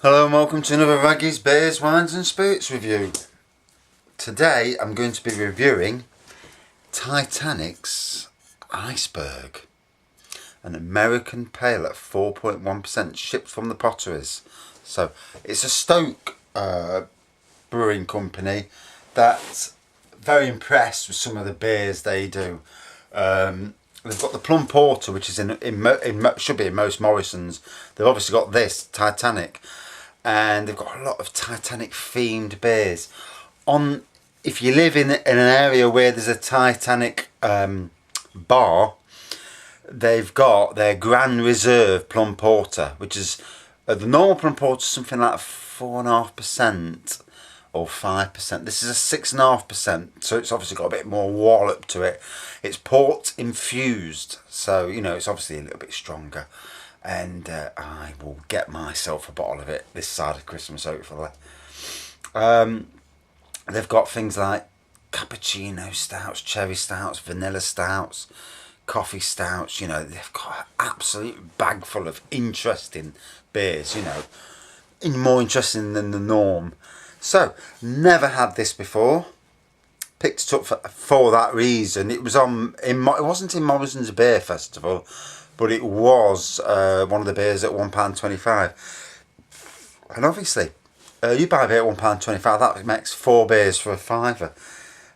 Hello and welcome to another Raggy's Beers, Wines and Spirits review. Today I'm going to be reviewing Titanic's Iceberg, an American pale at 4.1% shipped from the potteries. So it's a Stoke brewing company that's very impressed with some of the beers they do. They've got the Plum Porter, which is should be in most Morrisons. They've obviously got this Titanic, and they've got a lot of Titanic themed beers. If you live in an area where there's a Titanic bar, they've got their Grand Reserve Plum Porter, which is the normal Plum Porter is something like 4.5% or 5%. This is a 6.5%, so it's obviously got a bit more wallop to it. It's port infused, so it's obviously a little bit stronger. And I will get myself a bottle of it this side of Christmas, hopefully. They've got things like cappuccino stouts, cherry stouts, vanilla stouts, coffee stouts. They've got an absolute bag full of interesting beers, more interesting than the norm. So, never had this before. Picked it up for that reason. It wasn't in Morrison's Beer Festival, but it was one of the beers at £1.25. And obviously, you buy a beer at £1.25, that makes 4 beers for a fiver.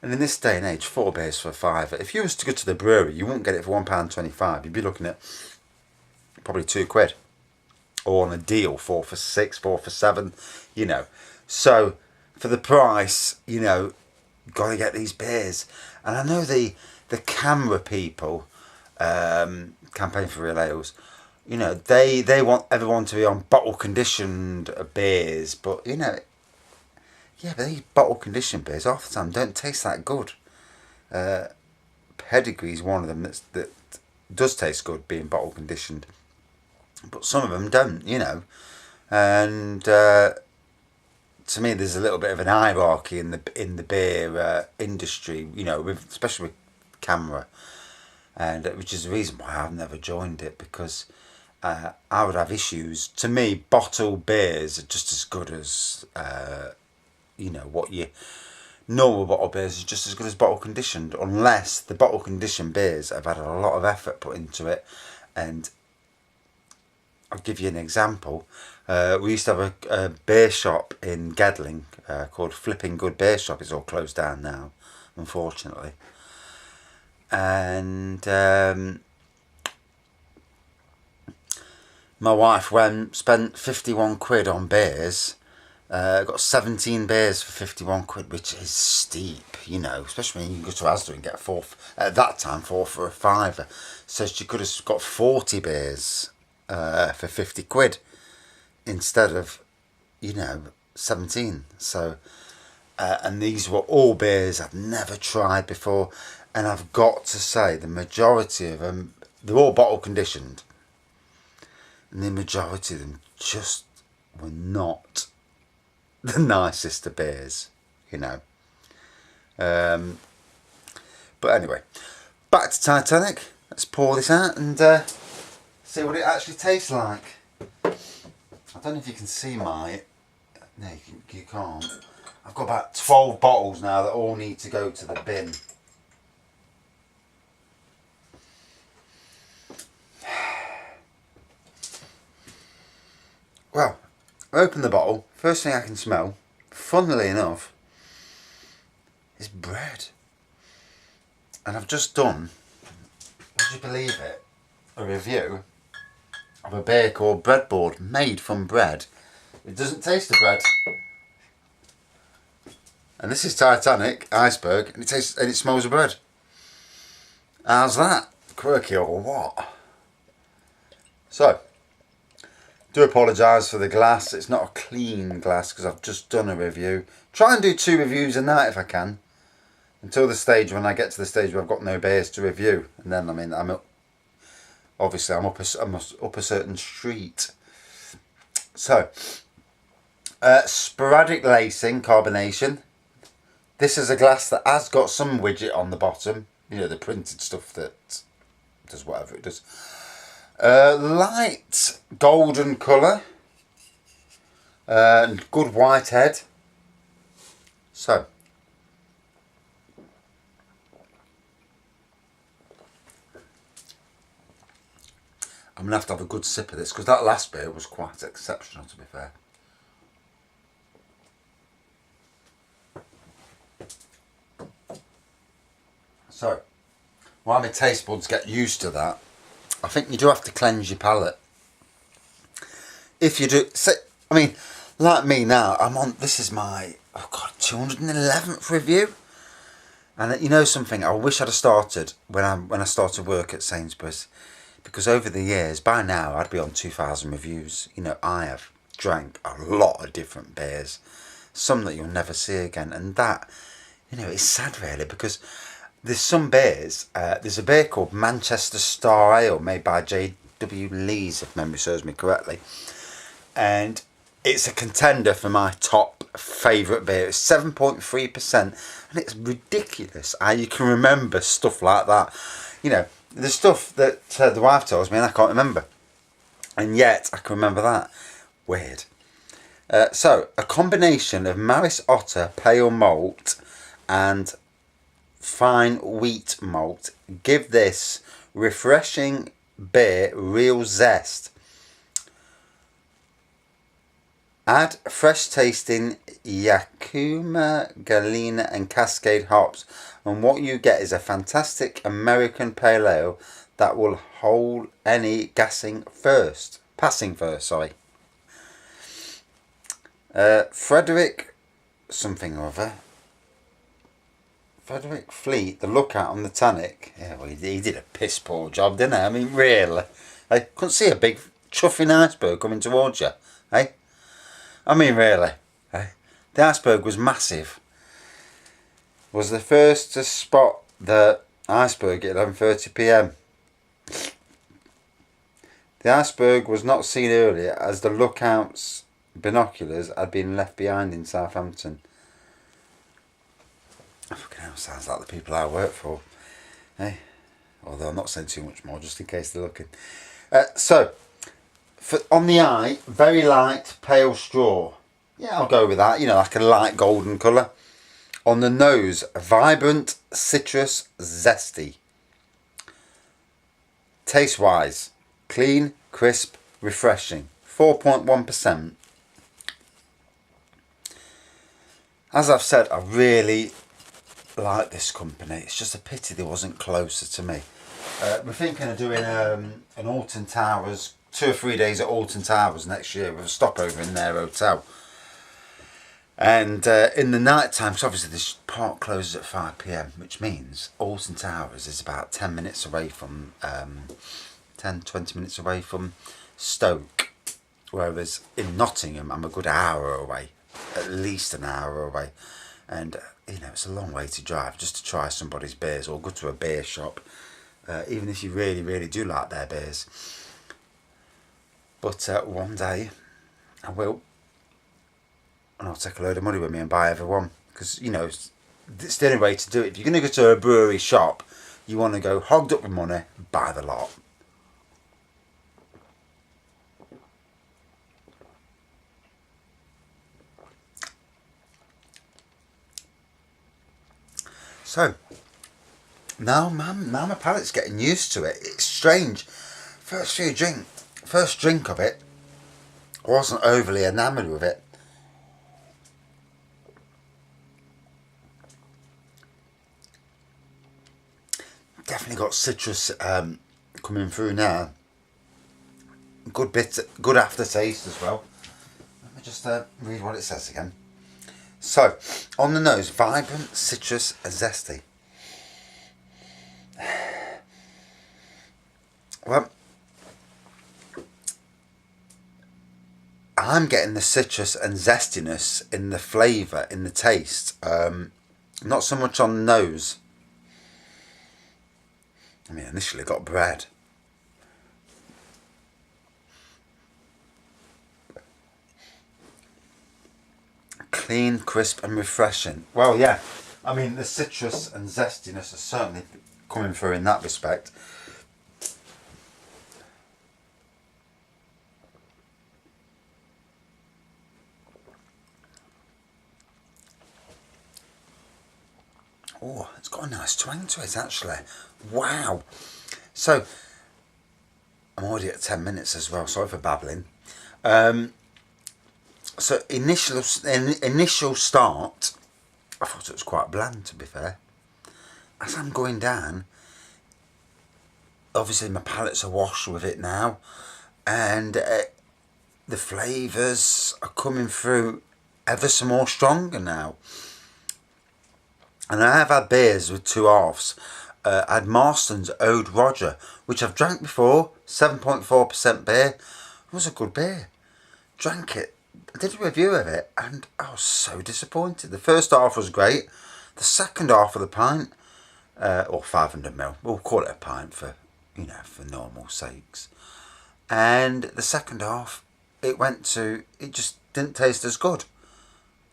And in this day and age, 4 beers for a fiver. If you was to go to the brewery, you wouldn't get it for £1.25. You'd be looking at probably £2. Or on a deal, 4 for 6, 4 for 7, So, for the price, got to get these beers. And I know the camera people, Campaign for Real Ales, they want everyone to be on bottle conditioned beers, but but these bottle conditioned beers half the time don't taste that good. Pedigree's one of them that does taste good being bottle conditioned, but some of them don't, and to me there's a little bit of an hierarchy in the beer industry, especially with camera. And which is the reason why I've never joined it, because I would have issues. To me, bottled beers are just as good as what you normal bottle beers are just as good as bottle conditioned, unless the bottle conditioned beers have had a lot of effort put into it. And I'll give you an example. We used to have a beer shop in Gedling called Flipping Good Beer Shop. It's all closed down now, unfortunately. And my wife spent £51 on beers. Got 17 beers for £51, which is steep, especially when you go to Asda and get at that time 4 for a fiver. So she could have got 40 beers for £50 instead of 17. So and these were all beers I've never tried before. And I've got to say, the majority of them, they're all bottle conditioned. And the majority of them just were not the nicest of beers, But anyway, back to Titanic. Let's pour this out and see what it actually tastes like. I don't know if you can see my... No, you can't. I've got about 12 bottles now that all need to go to the bin. Well, I open the bottle. First thing I can smell, funnily enough, is bread. And I've just done, would you believe it, a review of a beer called Breadboard, made from bread. It doesn't taste of bread. And this is Titanic Iceberg, and it smells of bread. How's that? Quirky or what? So, do apologise for the glass. It's not a clean glass because I've just done a review. Try and do 2 reviews a night if I can, until the stage when I get to the stage where I've got no beers to review, and then I'm up a certain street. So, sporadic lacing, carbonation. This is a glass that has got some widget on the bottom, the printed stuff that does whatever it does. Light golden colour. Good white head. So, I'm going to have a good sip of this, because that last beer was quite exceptional, to be fair. So, while my taste buds get used to that, I think you do have to cleanse your palate. If you do, say, I mean, like me now, I'm on, this is my, 211th review. And you know something, I wish I'd have started when I started work at Sainsbury's. Because over the years, by now, I'd be on 2,000 reviews. You know, I have drank a lot of different beers. Some that you'll never see again. And that, you know, it's sad really, because there's some beers. There's a beer called Manchester Star Ale, made by J.W. Lees, if memory serves me correctly. And it's a contender for my top favourite beer. It's 7.3%, and it's ridiculous how you can remember stuff like that. You know, the stuff that the wife tells me and I can't remember, and yet I can remember that. Weird. So, a combination of Maris Otter pale malt and fine wheat malt give this refreshing beer real zest. Add fresh tasting Yakima, Galena and Cascade hops, and what you get is a fantastic American pale ale that will hold any passing first. Frederick something or other. Frederick Fleet, the lookout on the Titanic. Yeah, well, he did a piss poor job, didn't he? I mean, really. I couldn't see a big chuffing iceberg coming towards you. Eh? I mean, really. Eh? The iceberg was massive. Was the first to spot the iceberg at 11:30 p.m. The iceberg was not seen earlier as the lookout's binoculars had been left behind in Southampton. Fucking hell, sounds like the people I work for. Eh? Although I'm not saying too much more, just in case they're looking. On the eye, very light pale straw. Yeah, I'll go with that. You know, like a light golden colour. On the nose, vibrant citrus zesty. Taste-wise, clean, crisp, refreshing. 4.1%. As I've said, I really like this company. It's just a pity they wasn't closer to me. We're thinking of doing an Alton Towers, 2 or 3 days at Alton Towers next year with a stopover in their hotel. And in the night time, so obviously this park closes at 5 p.m, which means Alton Towers is about 10 minutes away from, 20 minutes away from Stoke. Whereas in Nottingham, I'm a good hour away, at least an hour away. And, you know, it's a long way to drive just to try somebody's beers or go to a beer shop, even if you really, really do like their beers. But one day, I will. And I'll take a load of money with me and buy everyone. Because, you know, it's the only way to do it. If you're going to go to a brewery shop, you want to go hogged up with money, buy the lot. So, now my palate's getting used to it. It's strange. First drink of it, I wasn't overly enamoured with it. Definitely got citrus coming through now. Good aftertaste as well. Let me just read what it says again. So, on the nose, vibrant, citrus, and zesty. Well, I'm getting the citrus and zestiness in the flavour, in the taste. Not so much on the nose. I mean, initially got bread. Clean, crisp and refreshing. Well, yeah. I mean, the citrus and zestiness are certainly coming through in that respect. Oh, it's got a nice twang to it actually. Wow. So, I'm already at 10 minutes as well, sorry for babbling. So initial start, I thought it was quite bland to be fair. As I'm going down, obviously my palate's awash with it now, and the flavours are coming through ever so more stronger now. And I have had beers with two halves. I had Marston's Ode Roger, which I've drank before, 7.4% beer. It was a good beer. Drank it. I did a review of it and I was so disappointed. The first half was great. The second half of the pint, or 500ml, we'll call it a pint for, for normal sakes. And the second half, it just didn't taste as good.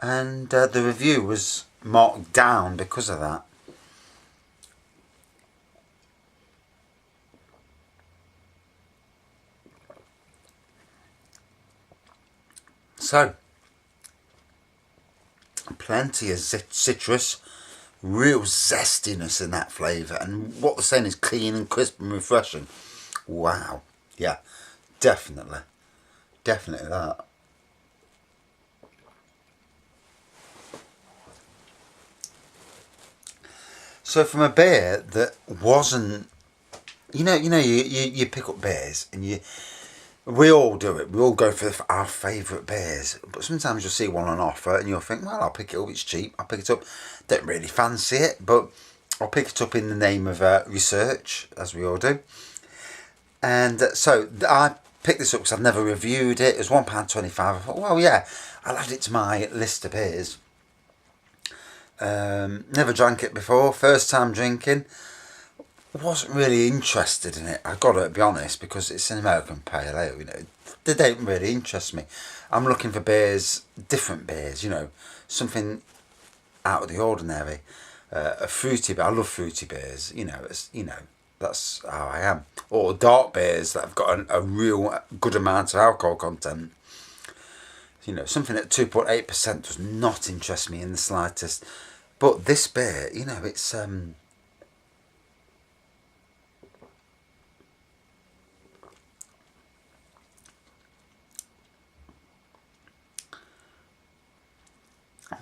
And the review was marked down because of that. So, plenty of citrus, real zestiness in that flavour, and what they're saying is clean and crisp and refreshing. Wow, yeah, definitely that. So from a beer that wasn't, you pick up beers and we all do it. We all go for our favourite beers. But sometimes you'll see one on offer and you'll think, well, I'll pick it up, it's cheap. I'll pick it up. Don't really fancy it, but I'll pick it up in the name of research, as we all do. And so I picked this up because I've never reviewed it. It was £1.25. I thought, well, yeah, I'll add it to my list of beers. Never drank it before. First time drinking. Wasn't really interested in it. I gotta be honest, because it's an American pale ale. They don't really interest me. I'm looking for beers, different beers. Something out of the ordinary. A fruity beer. I love fruity beers. That's how I am. Or dark beers that have got a real good amount of alcohol content. Something at 2.8% does not interest me in the slightest. But this beer, it's I'm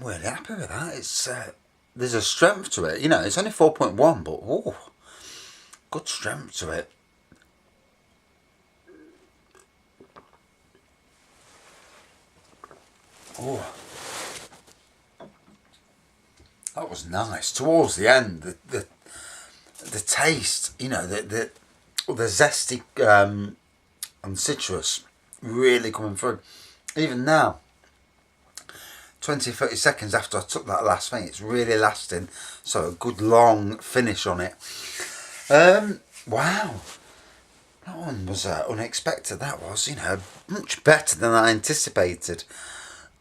really happy with that. It's there's a strength to it. It's only 4.1, but good strength to it. Oh, that was nice. Towards the end, the taste, the zesty and citrus really coming through. Even now, 20-30 seconds after I took that last thing, it's really lasting. So a good long finish on it. Wow. That one was unexpected. That was, much better than I anticipated.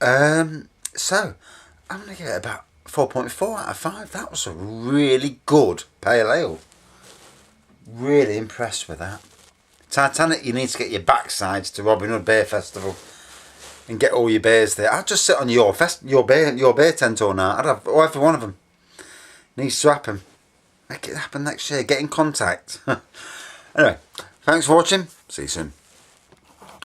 So I'm going to give it about 4.4 out of 5. That was a really good pale ale. Really impressed with that. Titanic, you need to get your backsides to Robin Hood Beer Festival and get all your beers there. I'd just sit on your beer tent all night. I'd have every one of them. Needs to happen. Make it happen next year. Get in contact. Anyway, thanks for watching. See you soon.